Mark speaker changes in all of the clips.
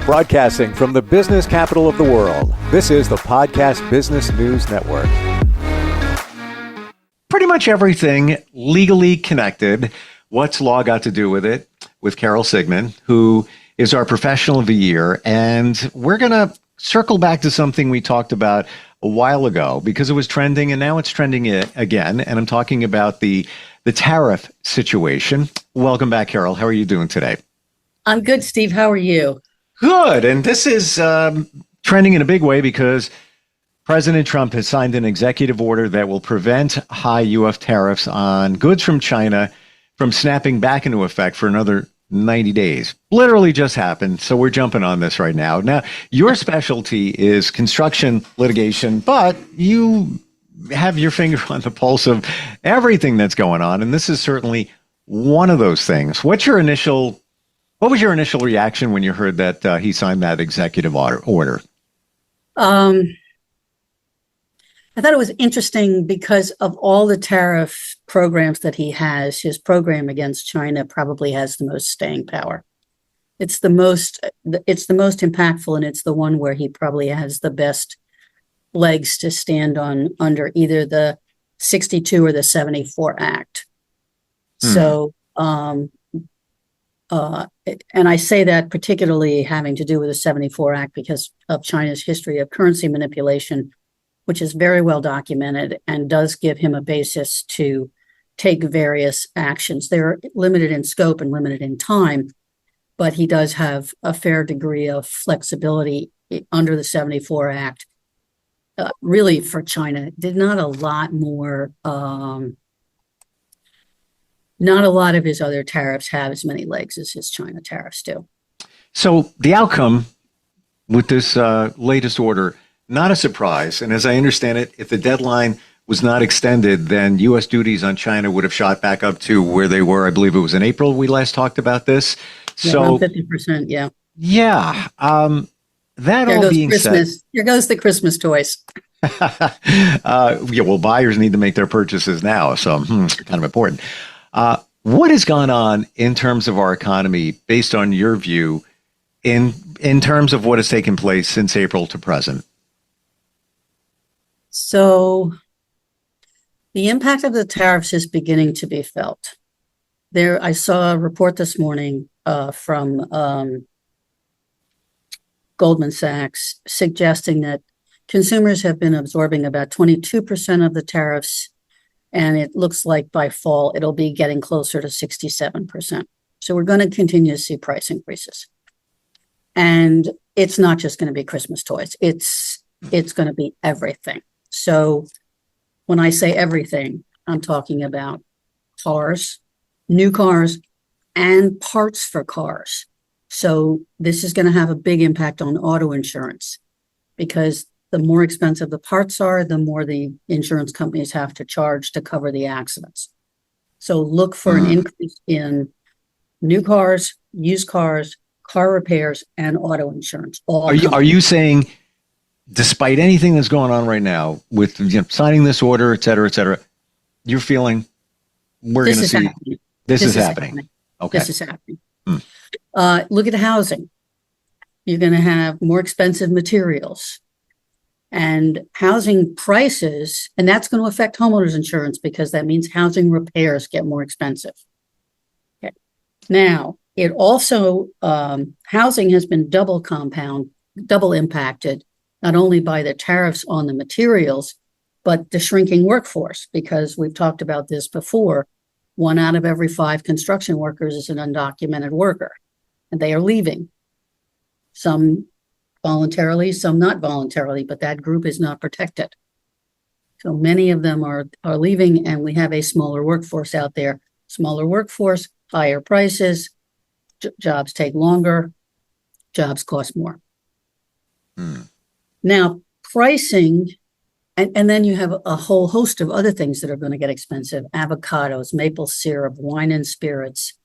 Speaker 1: Broadcasting from the business capital of the world, this is the Podcast Business News Network.
Speaker 2: Pretty much everything legally connected. What's law got to do with it? With Carol Sigmond, who is our professional of the year. And we're going to circle back to something we talked about a while ago because it was trending and now it's trending again. And I'm talking about the tariff situation. Welcome back, Carol. How are you doing today?
Speaker 3: I'm good, Steve. How are you?
Speaker 2: Good. And this is trending in a big way because President Trump has signed an executive order that will prevent high UF tariffs on goods from China from snapping back into effect for another 90 days. Literally just happened. So we're jumping on this right now. Now, your specialty is construction litigation, but you have your finger on the pulse of everything that's going on. And this is certainly one of those things. What was your initial reaction when you heard that he signed that executive order?
Speaker 3: I thought it was interesting because of all the tariff programs that he has, his program against China probably has the most staying power. It's the most impactful, and it's the one where he probably has the best legs to stand on under either the 62 or the 74 Act. So, and I say that particularly having to do with the 74 Act because of China's history of currency manipulation, which is very well documented and does give him a basis to take various actions. They're limited in scope and limited in time, but he does have a fair degree of flexibility under the 74 Act. Really, for China, did not a lot of his other tariffs have as many legs as his China tariffs do.
Speaker 2: So the outcome with this latest order, not a surprise. And as I understand it, if the deadline was not extended, then U.S. duties on China would have shot back up to where they were. I believe it was in April we last talked about this. So
Speaker 3: around 50%, yeah.
Speaker 2: Yeah. That all being said,
Speaker 3: here goes the Christmas toys.
Speaker 2: Well, buyers need to make their purchases now, so it's kind of important. What has gone on in terms of our economy, based on your view, in terms of what has taken place since April to present?
Speaker 3: So the impact of the tariffs is beginning to be felt. I saw a report this morning from Goldman Sachs suggesting that consumers have been absorbing about 22% of the tariffs, and it looks like by fall it'll be getting closer to 67%. So we're going to continue to see price increases. And it's not just going to be Christmas toys. It's going to be everything. So when I say everything, I'm talking about cars, new cars, and parts for cars. So this is going to have a big impact on auto insurance because the more expensive the parts are, the more the insurance companies have to charge to cover the accidents. So look for an increase in new cars, used cars, car repairs, and auto insurance. Are
Speaker 2: you saying, despite anything that's going on right now with signing this order, et cetera, you're feeling we're going to see this is happening? Okay.
Speaker 3: This is happening. Look at housing. You're going to have more expensive materials and housing prices, and that's going to affect homeowners insurance because that means housing repairs get more expensive. Okay. Now, it also, housing has been double impacted, not only by the tariffs on the materials, but the shrinking workforce, because we've talked about this before. 1 out of every 5 construction workers is an undocumented worker, and they are leaving. Some voluntarily, some not voluntarily, but that group is not protected. So many of them are leaving, and we have a smaller workforce out there. Smaller workforce, higher prices, jobs take longer, jobs cost more. Now, pricing, and then you have a whole host of other things that are going to get expensive: avocados, maple syrup, wine and spirits.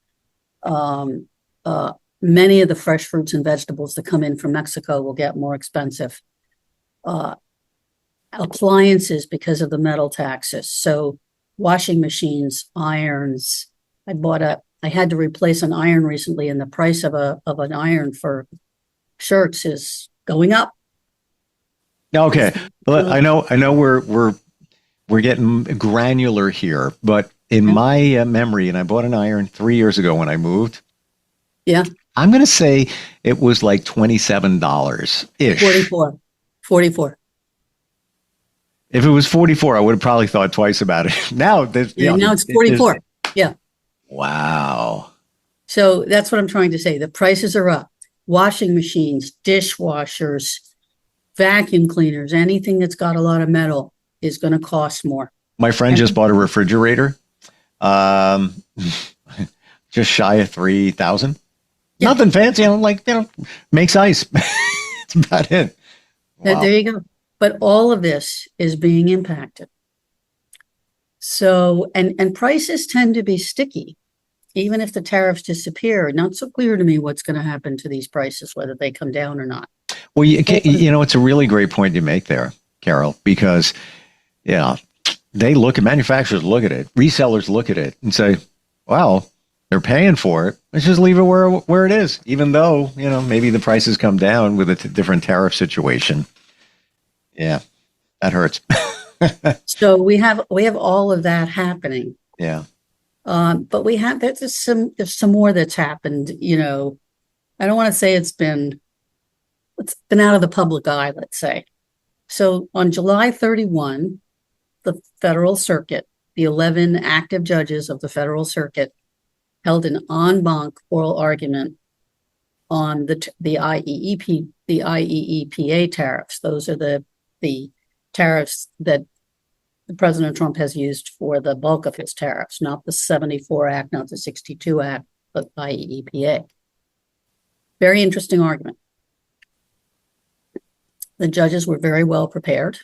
Speaker 3: Many of the fresh fruits and vegetables that come in from Mexico will get more expensive. Appliances because of the metal taxes. So washing machines, irons. I had to replace an iron recently, and the price of an iron for shirts is going up.
Speaker 2: Okay. I know we're getting granular here, but in my memory, and I bought an iron 3 years ago when I moved.
Speaker 3: Yeah.
Speaker 2: I'm going to say it was like $27-ish.
Speaker 3: 44.
Speaker 2: If it was 44, I would have probably thought twice about it. Now,
Speaker 3: now it's 44. Yeah.
Speaker 2: Wow.
Speaker 3: So that's what I'm trying to say. The prices are up. Washing machines, dishwashers, vacuum cleaners, anything that's got a lot of metal is going to cost more.
Speaker 2: My friend just bought a refrigerator, just shy of 3,000. Yeah. Nothing fancy, makes ice. That's about it.
Speaker 3: Wow. There you go. But all of this is being impacted. So, and prices tend to be sticky, even if the tariffs disappear. Not so clear to me what's going to happen to these prices, whether they come down or not.
Speaker 2: Well, it's a really great point you make there, Carol, because, manufacturers look at it, resellers look at it and say, well, they're paying for it. Let's just leave it where it is, even though, maybe the prices come down with a different tariff situation. Yeah, that hurts.
Speaker 3: So we have all of that happening.
Speaker 2: Yeah.
Speaker 3: But there's some more that's happened. I don't want to say it's been out of the public eye, let's say. So on July 31, the Federal Circuit, the 11 active judges of the Federal Circuit, held an en banc oral argument on the IEEPA tariffs. Those are the tariffs that President Trump has used for the bulk of his tariffs, not the 74 Act, not the 62 Act, but IEEPA. Very interesting argument. The judges were very well prepared.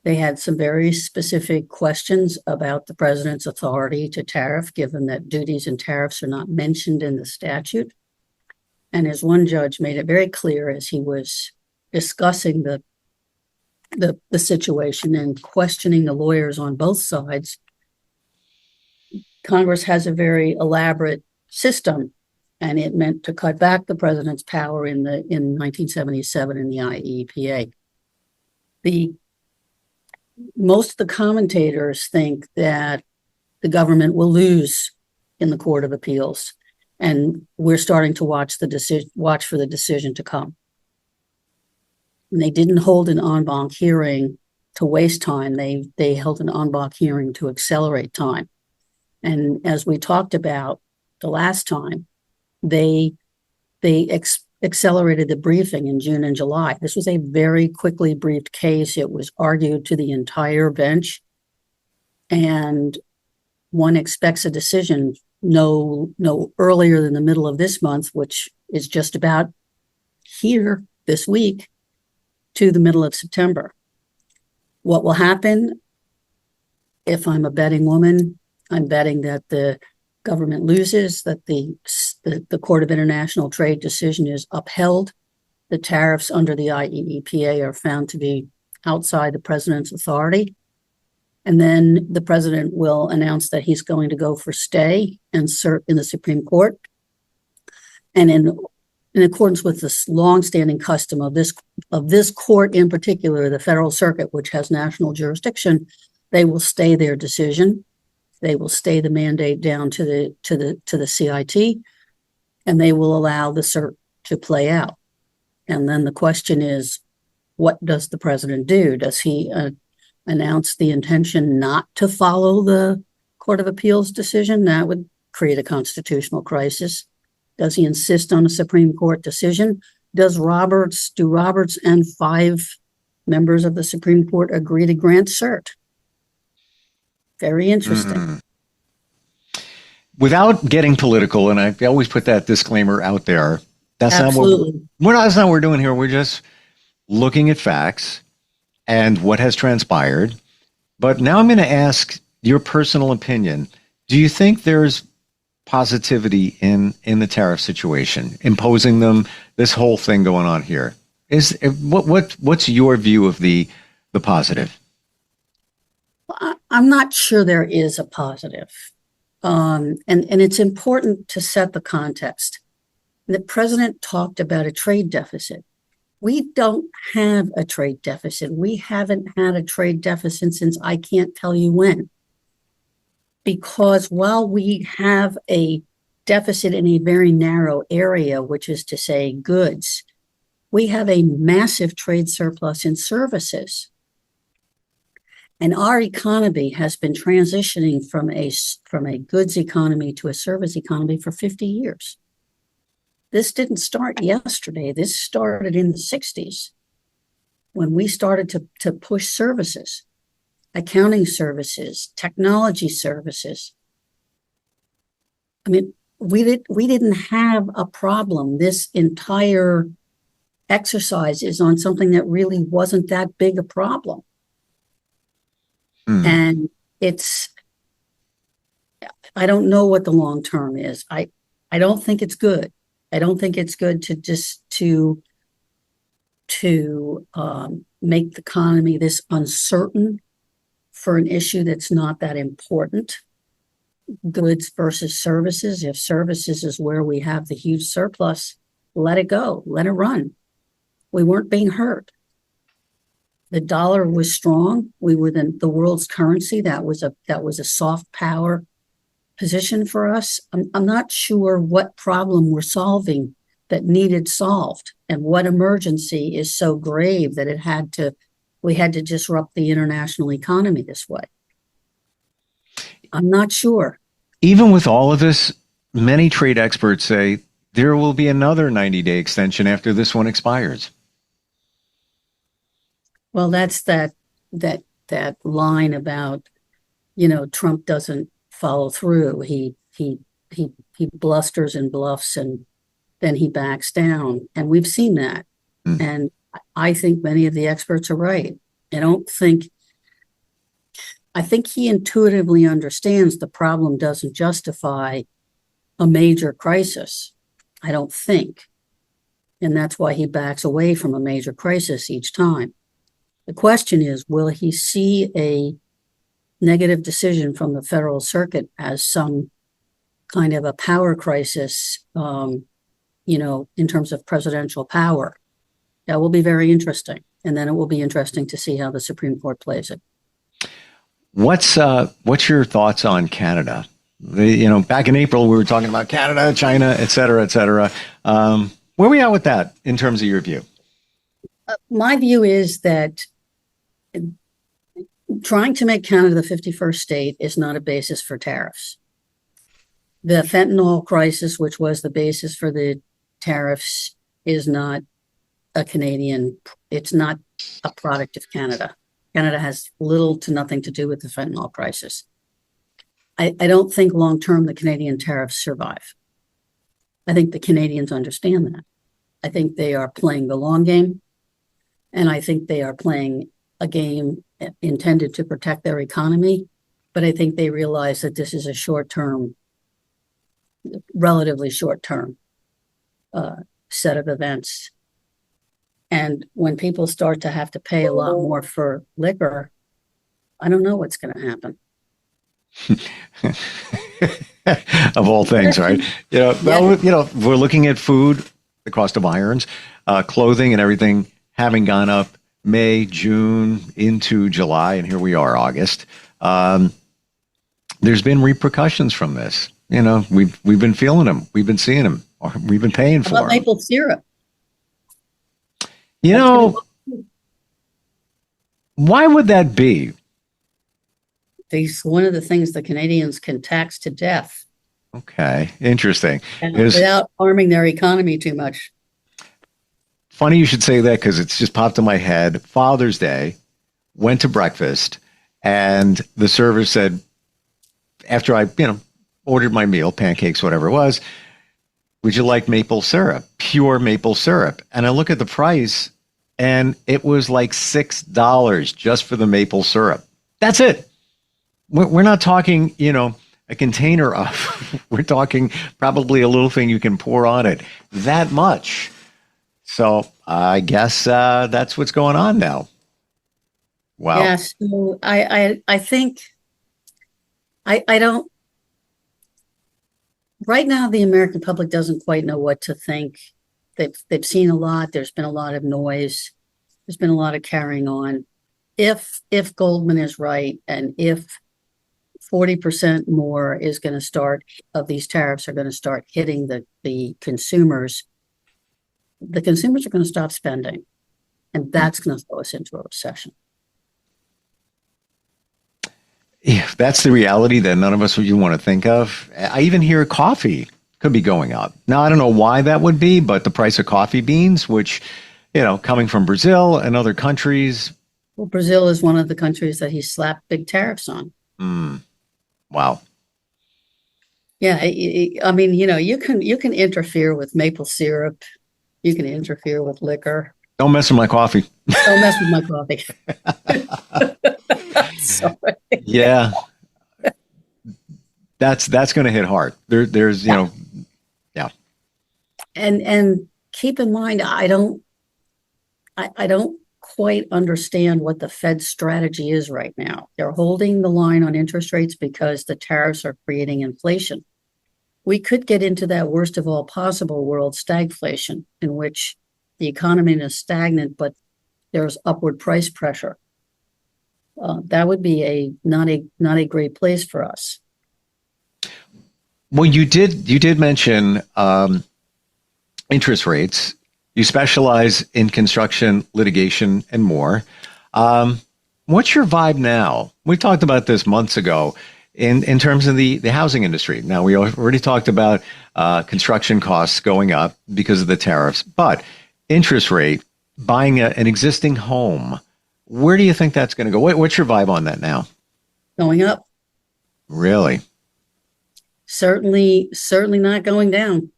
Speaker 3: They had some very specific questions about the president's authority to tariff, given that duties and tariffs are not mentioned in the statute. And as one judge made it very clear as he was discussing the situation and questioning the lawyers on both sides, Congress has a very elaborate system, and it meant to cut back the president's power in 1977 in the IEEPA. Most of the commentators think that the government will lose in the Court of Appeals, and we're starting to watch for the decision to come. And they didn't hold an en banc hearing to waste time. They held an en banc hearing to accelerate time. And as we talked about the last time, they accelerated the briefing in June and July. This was a very quickly briefed case. It was argued to the entire bench, and one expects a decision no earlier than the middle of this month, which is just about here this week, to the middle of September. What will happen? If I'm a betting woman, I'm betting that the government loses, that the Court of International Trade decision is upheld. The tariffs under the IEEPA are found to be outside the president's authority. And then the president will announce that he's going to go for stay and cert in the Supreme Court. And in accordance with this longstanding custom of this court in particular, the Federal Circuit, which has national jurisdiction, they will stay their decision. They will stay the mandate down to the CIT, and they will allow the cert to play out. And then the question is, what does the president do? Does he announce the intention not to follow the Court of Appeals decision? That would create a constitutional crisis. Does he insist on a Supreme Court decision? Do Roberts and 5 members of the Supreme Court agree to grant cert? Very interesting. Mm-hmm.
Speaker 2: Without getting political, and I always put that disclaimer out there, that's not what we're doing here. We're just looking at facts and what has transpired. But now I'm going to ask your personal opinion. Do you think there's positivity in the tariff situation, imposing them, this whole thing going on here? What's your view of the positive?
Speaker 3: I'm not sure there is a positive. And it's important to set the context. The president talked about a trade deficit. We don't have a trade deficit. We haven't had a trade deficit since I can't tell you when. Because while we have a deficit in a very narrow area, which is to say goods, we have a massive trade surplus in services. And our economy has been transitioning from a goods economy to a service economy for 50 years. This didn't start yesterday. This started in the 60s when we started to push services, accounting services, technology services. I mean, we didn't have a problem. This entire exercise is on something that really wasn't that big a problem. And I don't know what the long term is. I don't think it's good. I don't think it's good to just to make the economy this uncertain for an issue that's not that important. Goods versus services. If services is where we have the huge surplus, let it go, let it run. We weren't being hurt. The dollar was strong. We were the world's currency. That was a soft power position for us. I'm not sure what problem we're solving that needed solved, and what emergency is so grave that we had to disrupt the international economy this way. I'm not sure.
Speaker 2: Even with all of this, many trade experts say there will be another 90-day extension after this one expires.
Speaker 3: Well, that's that line about, Trump doesn't follow through. He blusters and bluffs, and then he backs down. And we've seen that. And I think many of the experts are right. I think he intuitively understands the problem doesn't justify a major crisis. I don't think. And that's why he backs away from a major crisis each time. The question is, will he see a negative decision from the Federal Circuit as some kind of a power crisis, in terms of presidential power? That will be very interesting. And then it will be interesting to see how the Supreme Court plays it.
Speaker 2: What's your thoughts on Canada? Back in April, we were talking about Canada, China, et cetera, et cetera. Where are we at with that in terms of your view?
Speaker 3: My view is that trying to make Canada the 51st state is not a basis for tariffs. The fentanyl crisis, which was the basis for the tariffs, is not it's not a product of Canada. Canada has little to nothing to do with the fentanyl crisis. I don't think long-term the Canadian tariffs survive. I think the Canadians understand that. I think they are playing the long game, and I think they are playing a game intended to protect their economy, but I think they realize that this is a relatively short-term set of events. And when people start to have to pay a lot more for liquor, I don't know what's going to happen.
Speaker 2: Of all things, right? We're looking at food, the cost of irons, clothing and everything having gone up May, June into July, and here we are, August. There's been repercussions from this. We've been feeling them. We've been seeing them. We've been paying for them.
Speaker 3: Maple syrup.
Speaker 2: Why would that be?
Speaker 3: It's one of the things the Canadians can tax to death.
Speaker 2: Okay, interesting.
Speaker 3: And without harming their economy too much.
Speaker 2: Funny you should say that, because it's just popped in my head. Father's Day, went to breakfast, and the server said, after I, ordered my meal, pancakes, whatever it was, would you like maple syrup, pure maple syrup? And I look at the price, and it was like $6 just for the maple syrup. That's it. We're not talking, a container of, we're talking probably a little thing you can pour on it. That much. So I guess that's what's going on now. Wow.
Speaker 3: Yes. Yeah, so I think I don't. right now, the American public doesn't quite know what to think. They've seen a lot. There's been a lot of noise. There's been a lot of carrying on. If Goldman is right, and if 40% more is going to start of these tariffs are going to start hitting the consumers are going to stop spending, and that's going to throw us into a recession.
Speaker 2: If that's the reality that none of us would want to think of. I even hear coffee could be going up. Now, I don't know why that would be, but the price of coffee beans, which, coming from Brazil and other countries.
Speaker 3: Well, Brazil is one of the countries that he slapped big tariffs on.
Speaker 2: Wow.
Speaker 3: Yeah, I mean, you can interfere with maple syrup. You can interfere with liquor.
Speaker 2: Don't mess with my coffee.
Speaker 3: Don't mess with my coffee. Sorry.
Speaker 2: Yeah. That's going to hit hard. There's, yeah.
Speaker 3: And keep in mind, I don't quite understand what the Fed's strategy is right now. They're holding the line on interest rates because the tariffs are creating inflation. We could get into that worst of all possible world, stagflation, in which the economy is stagnant, but there's upward price pressure. That would be not a great place for us.
Speaker 2: Well, you did mention interest rates. You specialize in construction, litigation, and more. What's your vibe now? We talked about this months ago in terms of the housing industry. Now, we already talked about construction costs going up because of the tariffs, but interest rate, buying an existing home, where do you think that's going to go? What's your vibe on that now?
Speaker 3: Going up.
Speaker 2: Really?
Speaker 3: Certainly not going down.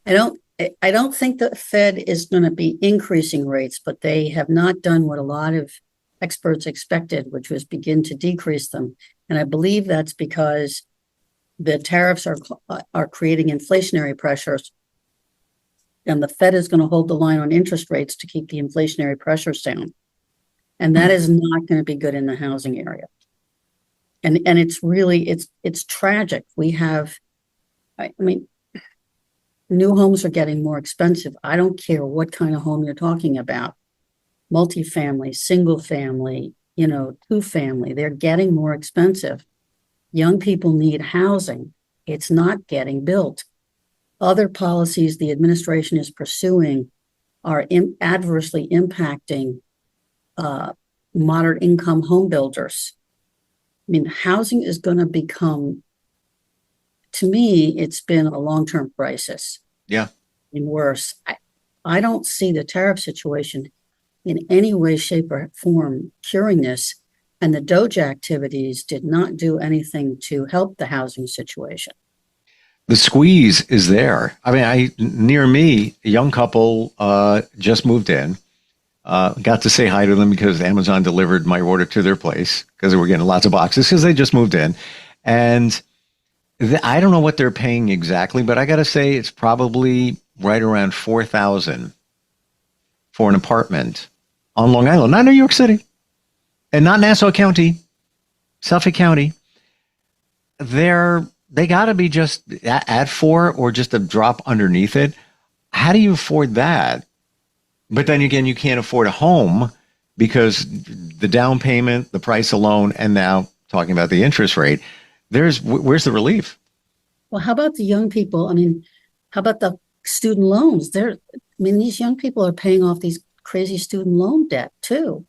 Speaker 3: I don't think the Fed is going to be increasing rates, but they have not done what a lot of experts expected, which was begin to decrease them. And I believe that's because the tariffs are creating inflationary pressures, and the Fed is going to hold the line on interest rates to keep the inflationary pressures down. And that is not going to be good in the housing area. And it's really, it's tragic. We have, new homes are getting more expensive. I don't care what kind of home you're talking about. Multifamily, single family, two family, they're getting more expensive. Young people need housing. It's not getting built. Other policies the administration is pursuing are adversely impacting moderate income home builders. Housing is going to become, to me, it's been a long-term crisis.
Speaker 2: Yeah.
Speaker 3: And worse. I don't see the tariff situation in any way, shape, or form curing this. And the Doge activities did not do anything to help the housing situation.
Speaker 2: The squeeze is there. Near me, a young couple just moved in. Got to say hi to them because Amazon delivered my order to their place because they were getting lots of boxes because they just moved in. And I don't know what they're paying exactly, but I got to say it's probably right around $4,000 for an apartment on Long Island, not New York City, and not Nassau County, Suffolk County. They got to be just at 4 or just a drop underneath it. How do you afford that? But then again, you can't afford a home because the down payment, the price alone, and now talking about the interest rate, where's the relief?
Speaker 3: Well, how about the young people? How about the student loans? These young people are paying off these crazy student loan debt too.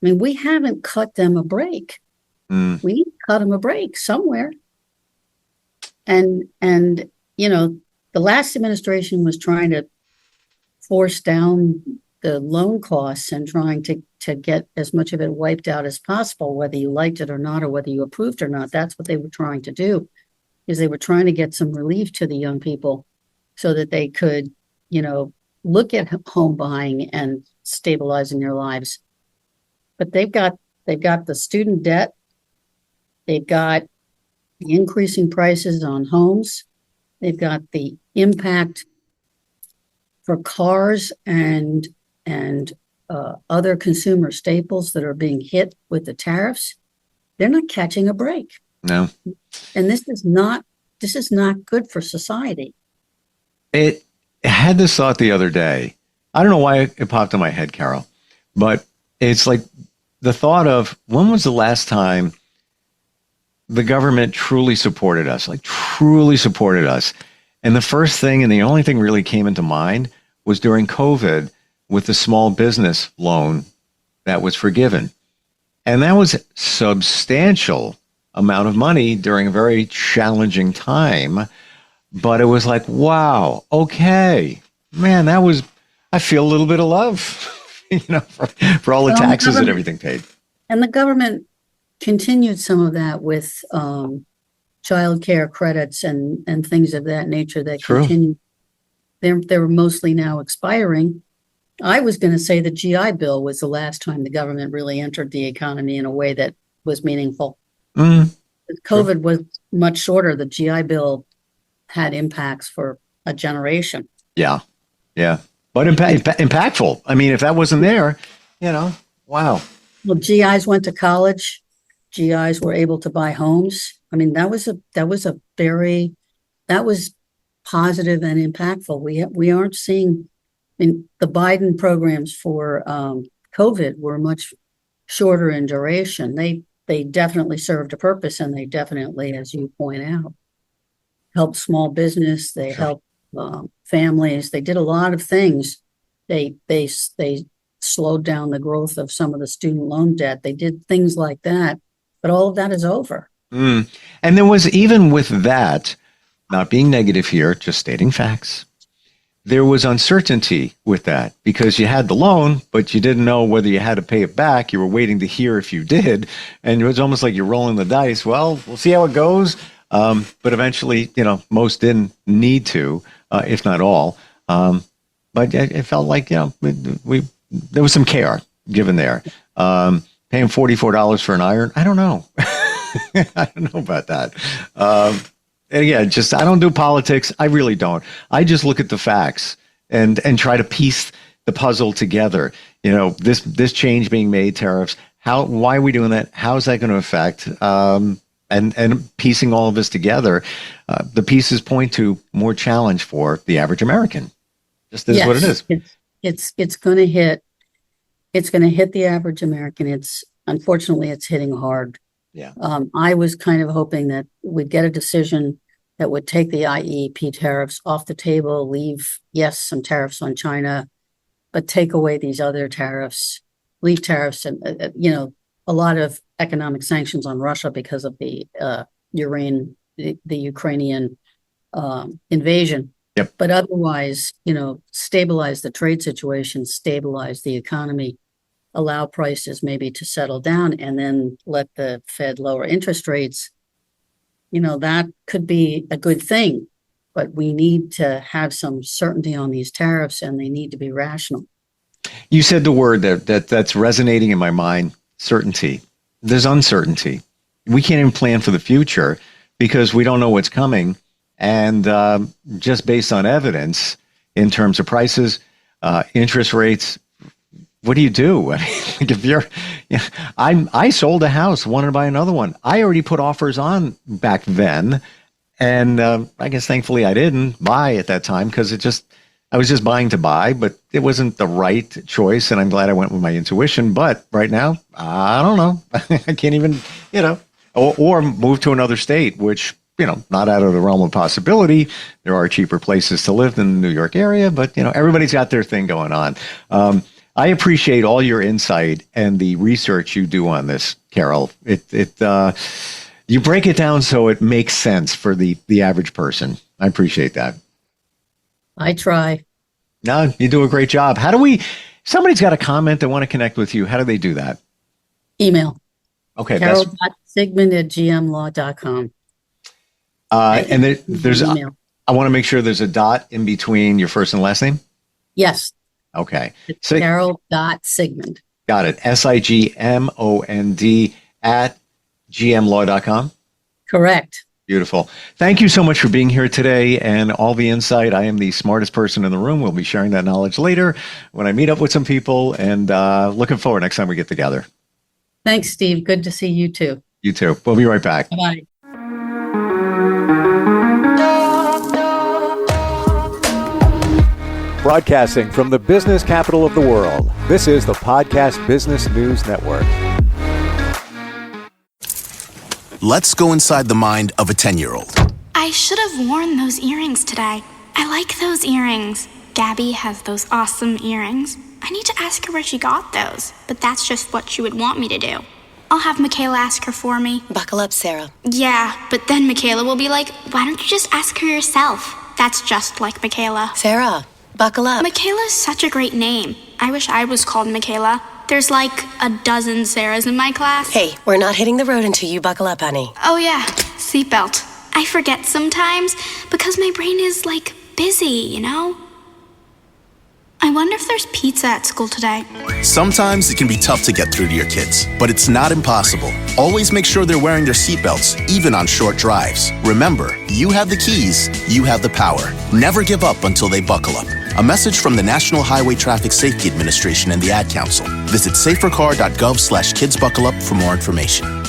Speaker 3: We haven't cut them a break. We need to cut them a break somewhere. And the last administration was trying to force down the loan costs and trying to get as much of it wiped out as possible, whether you liked it or not, or whether you approved or not. That's what they were trying to do, is they were trying to get some relief to the young people so that they could, look at home buying and stabilizing their lives. But they've got the student debt. They've got the increasing prices on homes. They've got the impact for cars and other consumer staples that are being hit with the tariffs. They're not catching a break.
Speaker 2: No.
Speaker 3: And this is not this is not good for society.
Speaker 2: It had this thought the other day. I don't know why it popped in my head, Carol, but it's like the thought of when was the last time the government truly supported us, like truly supported us. And the first thing and the only thing really came into mind was during COVID with the small business loan that was forgiven. And that was substantial amount of money during a very challenging time. But it was like, wow, okay, man, I feel a little bit of love, for all the taxes and everything paid.
Speaker 3: And the government continued some of that with child care credits and things of that nature that continue. They're mostly now expiring. I was going to say the GI Bill was the last time the government really entered the economy in a way that was meaningful. COVID was much shorter. The GI Bill had impacts for a generation. Yeah.
Speaker 2: But impactful. I mean, if that wasn't there, wow.
Speaker 3: Well, GIs went to college. GIs were able to buy homes. I mean, that was positive and impactful. We aren't seeing, the Biden programs for COVID were much shorter in duration. They definitely served a purpose, and they definitely, as you point out, helped small business. They helped families. They did a lot of things. They slowed down the growth of some of the student loan debt. They did things like that, but all of that is over.
Speaker 2: And there was, even with that, not being negative here, just stating facts, there was uncertainty with that because you had the loan, but you didn't know whether you had to pay it back. You were waiting to hear if you did. And it was almost like you're rolling the dice. Well, we'll see how it goes. But eventually, most didn't need to, if not all. But it felt like, there was some care given there. Paying $44 for an iron, I don't know. I don't know about that. And again, I don't do politics. I really don't. I just look at the facts and try to piece the puzzle together. This change being made, tariffs, why are we doing that? How is that going to affect? And piecing all of this together, the pieces point to more challenge for the average American. Just is what it is.
Speaker 3: It's going to hit. It's going to hit the average American. Unfortunately, it's hitting hard.
Speaker 2: Yeah.
Speaker 3: I was kind of hoping that we'd get a decision that would take the IEEP tariffs off the table, leave, some tariffs on China, but take away these other tariffs, leave tariffs, and, a lot of economic sanctions on Russia because of the Ukrainian invasion.
Speaker 2: Yep.
Speaker 3: But otherwise, stabilize the trade situation, stabilize the economy, allow prices maybe to settle down, and then let the Fed lower interest rates. That could be a good thing, but we need to have some certainty on these tariffs, and they need to be rational.
Speaker 2: You said the word that's resonating in my mind, certainty. There's uncertainty. We can't even plan for the future because we don't know what's coming. And just based on evidence in terms of prices, interest rates, what do you do? I mean, I sold a house, wanted to buy another one. I already put offers on back then. And I guess thankfully I didn't buy at that time because I was just buying to buy, but it wasn't the right choice. And I'm glad I went with my intuition. But right now, I don't know. I can't even, or move to another state, which, not out of the realm of possibility. There are cheaper places to live than the New York area, but, everybody's got their thing going on. I appreciate all your insight and the research you do on this, Carol. You break it down so it makes sense for the average person. I appreciate that.
Speaker 3: I try.
Speaker 2: No, you do a great job. Somebody's got a comment they want to connect with you. How do they do that?
Speaker 3: Email.
Speaker 2: Okay.
Speaker 3: Carol.sigmond@gmlaw.com.
Speaker 2: And there's, I want to make sure there's a dot in between your first and last name.
Speaker 3: Yes.
Speaker 2: Okay.
Speaker 3: So Carol.Sigmond.
Speaker 2: Got it. SIGMOND @gmlaw.com.
Speaker 3: Correct.
Speaker 2: Beautiful. Thank you so much for being here today and all the insight. I am the smartest person in the room. We'll be sharing that knowledge later when I meet up with some people, and looking forward next time we get together.
Speaker 3: Thanks, Steve. Good to see you too.
Speaker 2: You too. We'll be right back.
Speaker 3: Bye.
Speaker 1: Broadcasting from the business capital of the world, this is the Podcast Business News Network.
Speaker 4: Let's go inside the mind of a 10-year-old.
Speaker 5: I should have worn those earrings today. I like those earrings. Gabby has those awesome earrings. I need to ask her where she got those, but that's just what she would want me to do. I'll have Michaela ask her for me.
Speaker 6: Buckle up, Sarah.
Speaker 5: Yeah, but then Michaela will be like, why don't you just ask her yourself? That's just like Michaela.
Speaker 6: Sarah, buckle up.
Speaker 5: Michaela's such a great name. I wish I was called Michaela. There's like a dozen Sarahs in my class.
Speaker 6: Hey, we're not hitting the road until you buckle up, honey.
Speaker 5: Oh yeah, seatbelt. I forget sometimes because my brain is like busy, you know? I wonder if there's pizza at school today.
Speaker 4: Sometimes it can be tough to get through to your kids, but it's not impossible. Always make sure they're wearing their seatbelts, even on short drives. Remember, you have the keys, you have the power. Never give up until they buckle up. A message from the National Highway Traffic Safety Administration and the Ad Council. Visit safercar.gov/kidsbuckleup for more information.